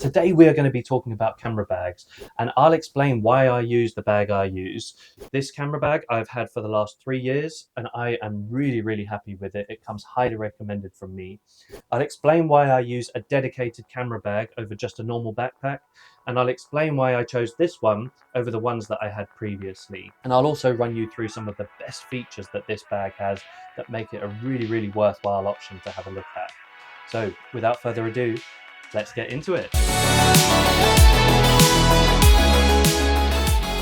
Today we are going to be talking about camera bags, and I'll explain why I use the bag I use. This camera bag I've had for the last 3 years, and I am really happy with it. It comes highly recommended from me. I'll explain why I use a dedicated camera bag over just a normal backpack, and I'll explain why I chose this one over the ones that I had previously. And I'll also run you through some of the best features that this bag has that make it a really worthwhile option to have a look at. So without further ado, let's get into it.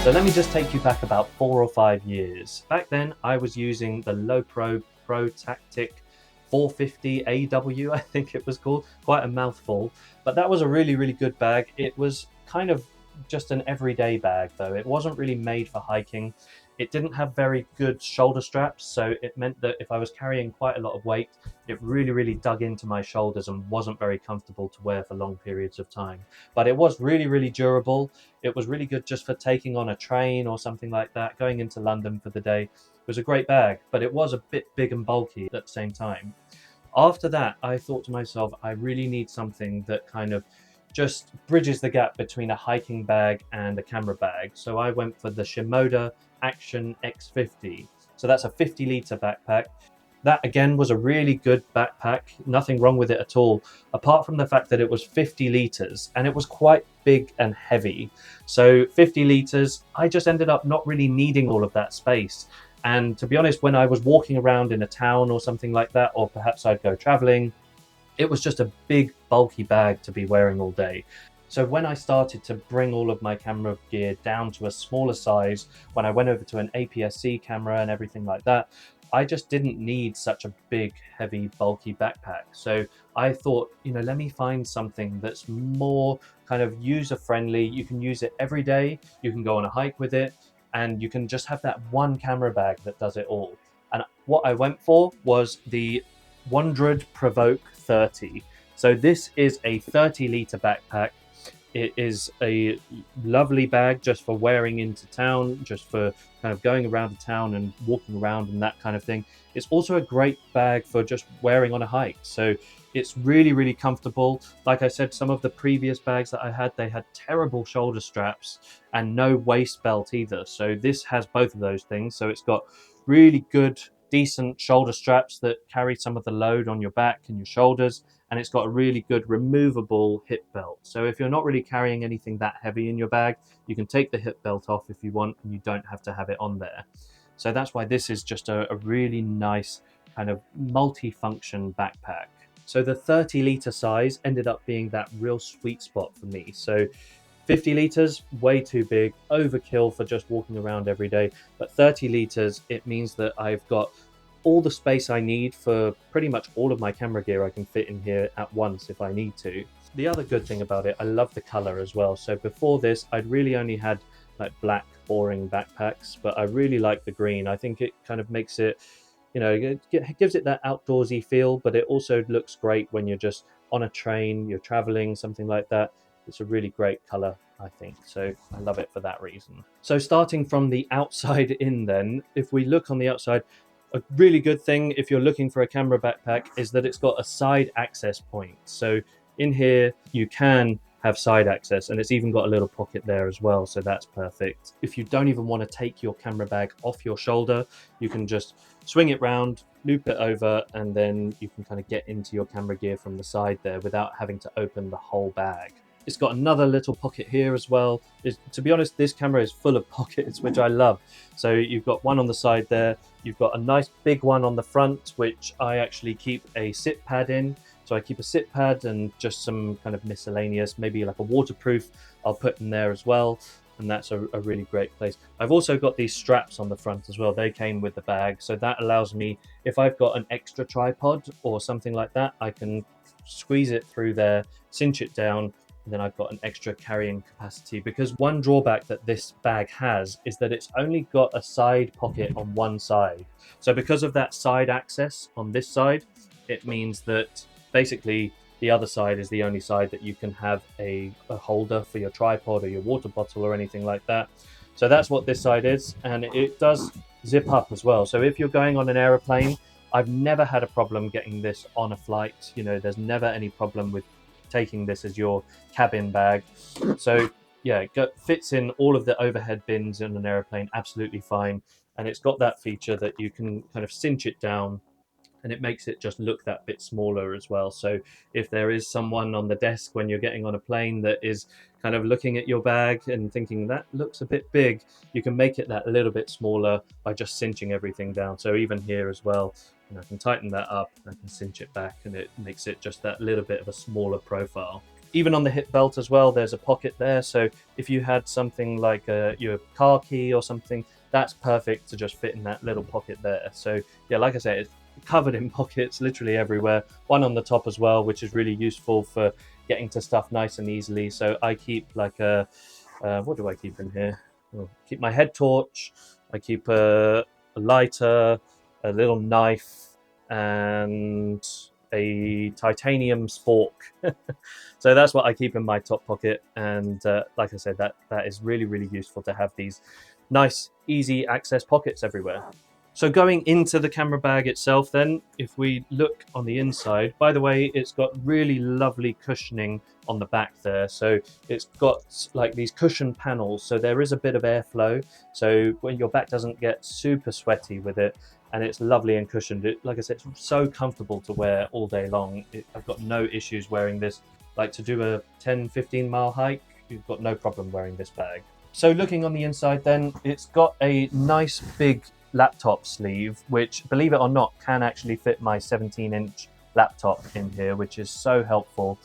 So let me just take you back about 4 or 5 years. Back then I was using the Lowepro Pro Tactic 450 AW, I think it was called. Quite a mouthful, but that was a really good bag. It was kind of just an everyday bag though. It wasn't really made for hiking. It didn't have very good shoulder straps, so it meant that if I was carrying quite a lot of weight, it really dug into my shoulders and wasn't very comfortable to wear for long periods of time. But it was really durable. It was really good just for taking on a train or something like that, going into London for the day. It was a great bag, but it was a bit big and bulky at the same time. After that, I thought to myself, I really need something that kind of just bridges the gap between a hiking bag and a camera bag. So I went for the Shimoda Action X50. So that's a 50-litre backpack. That again was a really good backpack, nothing wrong with it at all, apart from the fact that it was 50 litres and it was quite big and heavy. So 50 litres, I just ended up not really needing all of that space. And to be honest, when I was walking around in a town or something like that, or perhaps I'd go travelling, it was just a big bulky bag to be wearing all day. So when I started to bring all of my camera gear down to a smaller size, when I went over to an APS-C camera and everything like that, I just didn't need such a big, heavy, bulky backpack. So I thought, let me find something that's more kind of user-friendly. You can use it every day, you can go on a hike with it, and you can just have that one camera bag that does it all. And what I went for was the wandrd Provoke 30. So this is a 30-litre backpack. It is a lovely bag just for wearing into town, just for kind of going around the town and walking around and that kind of thing. It's also a great bag for just wearing on a hike. So it's really comfortable. Like I said, some of the previous bags that I had, they had terrible shoulder straps and no waist belt either. So this has both of those things. So it's got really good, decent shoulder straps that carry some of the load on your back and your shoulders, and it's got a really good removable hip belt. So if you're not really carrying anything that heavy in your bag, you can take the hip belt off if you want, and you don't have to have it on there. So that's why this is just a really nice kind of multi-function backpack. So the 30-litre size ended up being that real sweet spot for me. So 50 litres, way too big, overkill for just walking around every day. But 30 litres, it means that I've got all the space I need for pretty much all of my camera gear. I can fit in here at once if I need to. The other good thing about it, I love the color as well. So before this, I'd really only had like black, boring backpacks, but I really like the green. I think it kind of makes it, it gives it that outdoorsy feel, but it also looks great when you're just on a train, you're traveling, something like that. It's a really great color, I think. So I love it for that reason. So starting from the outside in then, if we look on the outside, a really good thing if you're looking for a camera backpack is that it's got a side access point. So in here, you can have side access, and it's even got a little pocket there as well. So that's perfect. If you don't even want to take your camera bag off your shoulder, you can just swing it round, loop it over, and then you can kind of get into your camera gear from the side there without having to open the whole bag. It's got another little pocket here as well. To be honest, this camera is full of pockets, which I love. So you've got one on the side there. You've got a nice big one on the front, which I actually keep a sit pad in. So I keep a sit pad and just some kind of miscellaneous, maybe like a waterproof, I'll put in there as well. And that's a really great place. I've also got these straps on the front as well. They came with the bag. So that allows me, if I've got an extra tripod or something like that, I can squeeze it through there, cinch it down, and then I've got an extra carrying capacity. Because one drawback that this bag has is that it's only got a side pocket on one side. So because of that side access on this side, it means that basically the other side is the only side that you can have a holder for your tripod or your water bottle or anything like that. So that's what this side is, and it does zip up as well. So if you're going on an aeroplane, I've never had a problem getting this on a flight. There's never any problem with taking this as your cabin bag. So yeah, it fits in all of the overhead bins in an airplane absolutely fine. And it's got that feature that you can kind of cinch it down, and it makes it just look that bit smaller as well. So if there is someone on the desk when you're getting on a plane that is kind of looking at your bag and thinking that looks a bit big, you can make it that a little bit smaller by just cinching everything down. So even here as well, I can tighten that up, I can cinch it back, and it makes it just that little bit of a smaller profile. Even on the hip belt as well, there's a pocket there. So if you had something like your car key or something, that's perfect to just fit in that little pocket there. So yeah, like I said, it's covered in pockets literally everywhere. One on the top as well, which is really useful for getting to stuff nice and easily. So I keep like what do I keep in here? Keep my head torch, I keep a lighter, a little knife, and a titanium spork. So that's what I keep in my top pocket. And like I said, that is really, really useful to have these nice, easy access pockets everywhere. So going into the camera bag itself then, if we look on the inside, by the way, it's got really lovely cushioning on the back there. So it's got like these cushion panels, so there is a bit of airflow. So when your back doesn't get super sweaty with it, and it's lovely and cushioned. Like I said, it's so comfortable to wear all day long. I've got no issues wearing this. Like to do a 10-15 mile hike, you've got no problem wearing this bag. So looking on the inside then, it's got a nice big laptop sleeve, which, believe it or not, can actually fit my 17-inch laptop in here, which is so helpful.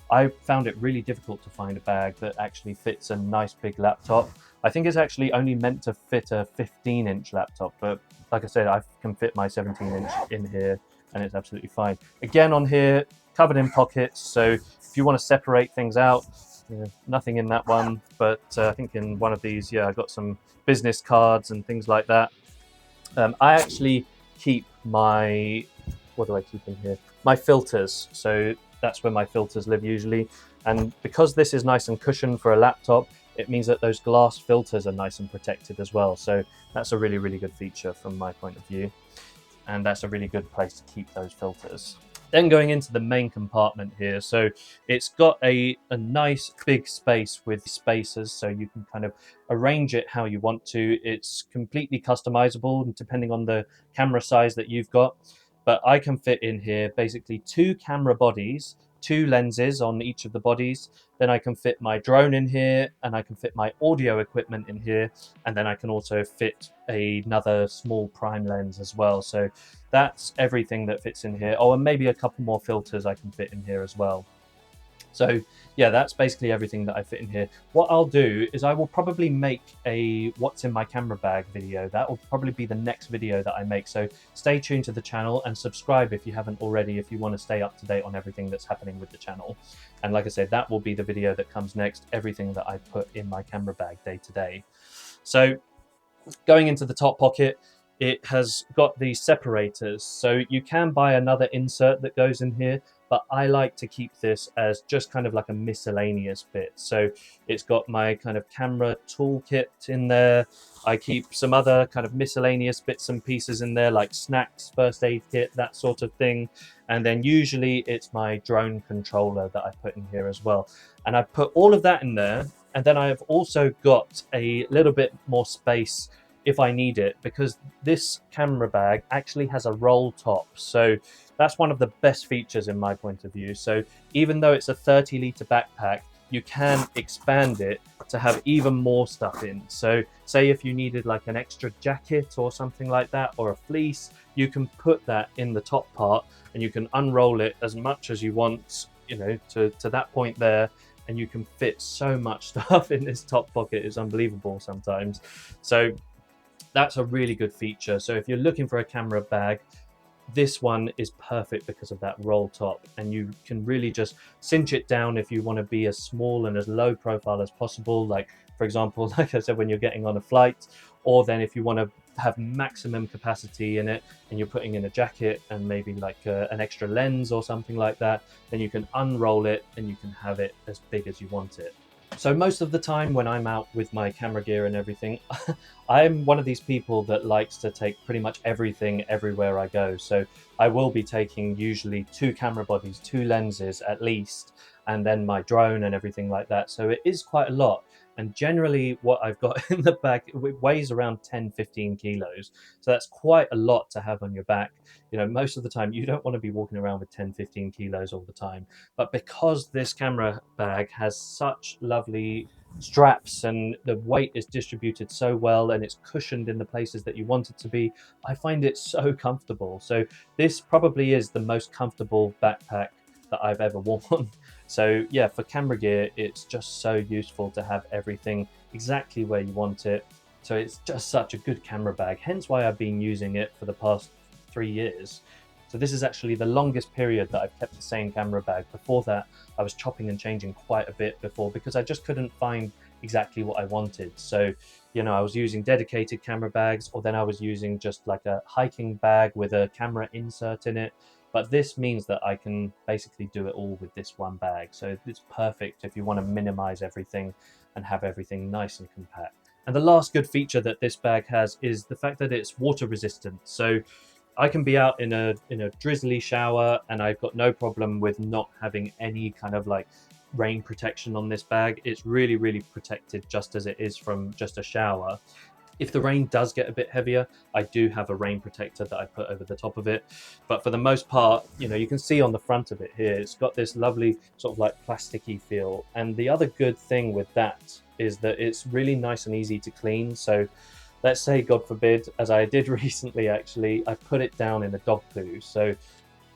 I found it really difficult to find a bag that actually fits a nice big laptop. I think it's actually only meant to fit a 15-inch laptop, but like I said, I can fit my 17-inch in here and it's absolutely fine. Again, on here, covered in pockets, so if you want to separate things out, nothing in that one, but I think in one of these, yeah, I got some business cards and things like that. I actually keep my, what do I keep in here? My filters. So that's where my filters live usually. And because this is nice and cushioned for a laptop, it means that those glass filters are nice and protected as well. So that's a really, really good feature from my point of view. And that's a really good place to keep those filters. Then going into the main compartment here, so it's got a nice big space with spacers, so you can kind of arrange it how you want to. It's completely customizable depending on the camera size that you've got, but I can fit in here basically 2 camera bodies, 2 lenses on each of the bodies. Then I can fit my drone in here, and I can fit my audio equipment in here, and then I can also fit another small prime lens as well. So that's everything that fits in here. Oh, and maybe a couple more filters I can fit in here as well. So yeah, that's basically everything that I fit in here. What I'll do is I will probably make a what's in my camera bag video. That will probably be the next video that I make. So stay tuned to the channel and subscribe if you haven't already, if you want to stay up to date on everything that's happening with the channel. And like I said, that will be the video that comes next, everything that I put in my camera bag day to day. So going into the top pocket, it has got these separators. So you can buy another insert that goes in here, but I like to keep this as just kind of like a miscellaneous bit. So it's got my kind of camera toolkit in there. I keep some other kind of miscellaneous bits and pieces in there, like snacks, first aid kit, that sort of thing. And then usually it's my drone controller that I put in here as well. And I put all of that in there. And then I've also got a little bit more space if I need it, because this camera bag actually has a roll top. So that's one of the best features in my point of view. So even though it's a 30-litre backpack, you can expand it to have even more stuff in. So say if you needed like an extra jacket or something like that, or a fleece, you can put that in the top part and you can unroll it as much as you want, you know, to that point there. And you can fit so much stuff in this top pocket. It's unbelievable sometimes. So that's a really good feature. So if you're looking for a camera bag, this one is perfect because of that roll top, and you can really just cinch it down if you want to be as small and as low profile as possible. Like, for example, like I said, when you're getting on a flight, or then if you want to have maximum capacity in it and you're putting in a jacket and maybe like an extra lens or something like that, then you can unroll it and you can have it as big as you want it. So most of the time when I'm out with my camera gear and everything, I'm one of these people that likes to take pretty much everything everywhere I go. So I will be taking usually 2 camera bodies, 2 lenses at least. and then my drone and everything like that. So it is quite a lot. And generally what I've got in the bag, it weighs around 10-15 kilos. So that's quite a lot to have on your back. You know, most of the time you don't want to be walking around with 10-15 kilos all the time. But because this camera bag has such lovely straps and the weight is distributed so well and it's cushioned in the places that you want it to be, I find it so comfortable. So this probably is the most comfortable backpack that I've ever worn. So yeah, for camera gear, it's just so useful to have everything exactly where you want it. So it's just such a good camera bag, hence why I've been using it for the past 3 years. So this is actually the longest period that I've kept the same camera bag. Before that, I was chopping and changing quite a bit before because I just couldn't find exactly what I wanted. So, you know, I was using dedicated camera bags, or then I was using just like a hiking bag with a camera insert in it. But this means that I can basically do it all with this one bag. So it's perfect if you want to minimize everything and have everything nice and compact. And the last good feature that this bag has is the fact that it's water resistant. So I can be out in a drizzly shower and I've got no problem with not having any kind of like rain protection on this bag. It's really, really protected just as it is from just a shower. If the rain does get a bit heavier, I do have a rain protector that I put over the top of it. But for the most part, you know, you can see on the front of it here, it's got this lovely sort of like plasticky feel. And the other good thing with that is that it's really nice and easy to clean. So let's say, God forbid, as I did recently, actually, I put it down in a dog poo. So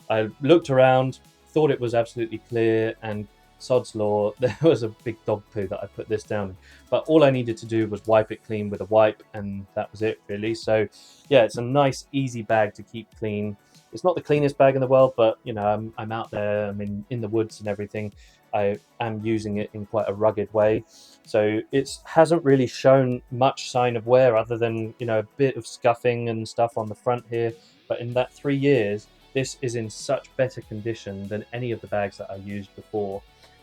I looked around, thought it was absolutely clear, and sod's law, there was a big dog poo that I put this down in. But all I needed to do was wipe it clean with a wipe, and that was it, really. So yeah, it's a nice, easy bag to keep clean. It's not the cleanest bag in the world, but you know, I'm out there, I'm in the woods and everything. I am using it in quite a rugged way. So it hasn't really shown much sign of wear other than, you know, a bit of scuffing and stuff on the front here. But in that 3 years, this is in such better condition than any of the bags that I used before.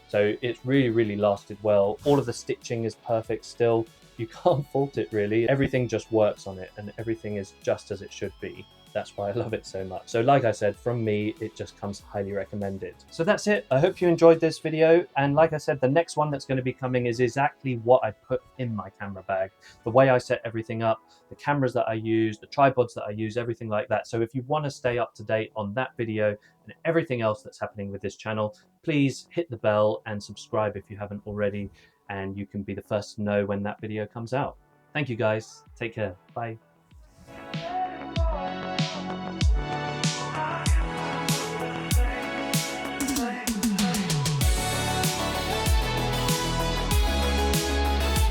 So it's really, really lasted well. All of the stitching is perfect still. You can't fault it really. Everything just works on it and everything is just as it should be. That's why I love it so much. So like I said, from me, it just comes highly recommended. So that's it. I hope you enjoyed this video. And like I said, the next one that's going to be coming is exactly what I put in my camera bag, the way I set everything up, the cameras that I use, the tripods that I use, everything like that. So if you want to stay up to date on that video and everything else that's happening with this channel, please hit the bell and subscribe if you haven't already, and you can be the first to know when that video comes out. Thank you guys. Take care. Bye.